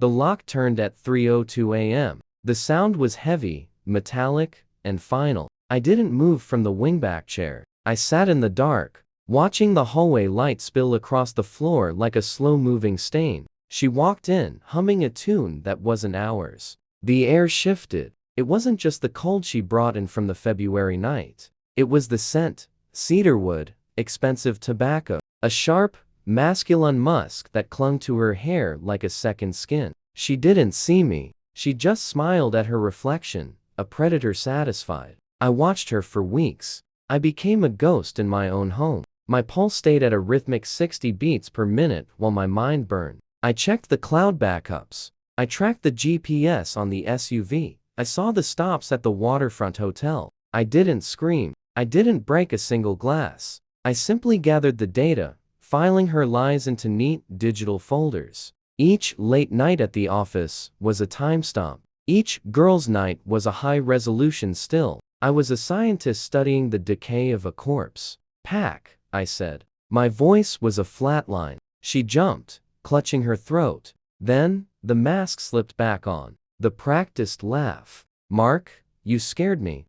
The lock turned at 3:02 a.m. The sound was heavy, metallic, and final. I didn't move from the wingback chair. I sat in the dark, watching the hallway light spill across the floor like a slow-moving stain. She walked in, humming a tune that wasn't ours. The air shifted. It wasn't just the cold she brought in from the February night. It was the scent, cedarwood, expensive tobacco, a sharp, masculine musk that clung to her hair like a second skin. She didn't see me. She just smiled at her reflection, a predator satisfied. I watched her for weeks. I became a ghost in my own home. My pulse stayed at a rhythmic 60 beats per minute while my mind burned. I checked the cloud backups. I tracked the GPS on the SUV. I saw the stops at the waterfront hotel. I didn't scream. I didn't break a single glass. I simply gathered the data, filing her lies into neat, digital folders. Each late night at the office was a timestamp. Each girls' night was a high-resolution still. I was a scientist studying the decay of a corpse. "Pack," I said. My voice was a flat line. She jumped, clutching her throat. Then, the mask slipped back on. The practiced laugh. "Mark, you scared me.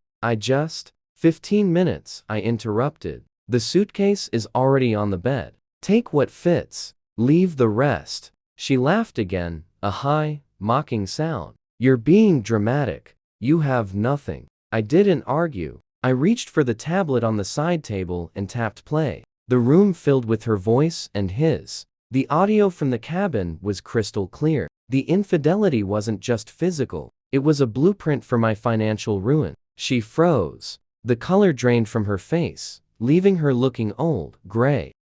15 minutes," I interrupted. "The suitcase is already on the bed. Take what fits. Leave the rest." She laughed again, a high, mocking sound. "You're being dramatic. You have nothing." I didn't argue. I reached for the tablet on the side table and tapped play. The room filled with her voice and his. The audio from the cabin was crystal clear. The infidelity wasn't just physical. It was a blueprint for my financial ruin. She froze. The color drained from her face, leaving her looking old, gray.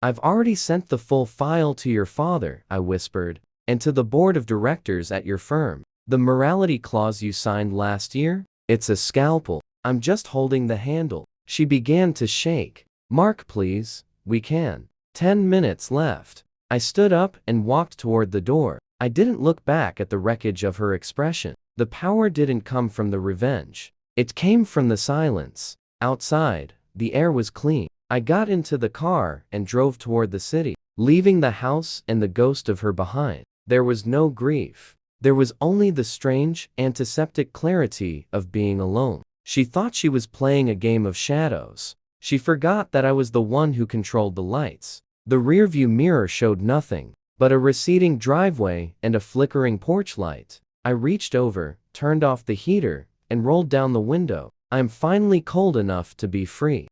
"I've already sent the full file to your father," I whispered, "and to the board of directors at your firm. The morality clause you signed last year? It's a scalpel. I'm just holding the handle." She began to shake. "Mark, please, we can." 10 minutes left. I stood up and walked toward the door. I didn't look back at the wreckage of her expression. The power didn't come from the revenge. It came from the silence. Outside, the air was clean. I got into the car and drove toward the city, leaving the house and the ghost of her behind. There was no grief. There was only the strange, antiseptic clarity of being alone. She thought she was playing a game of shadows. She forgot that I was the one who controlled the lights. The rearview mirror showed nothing but a receding driveway and a flickering porch light. I reached over, turned off the heater, and rolled down the window. "I'm finally cold enough to be free."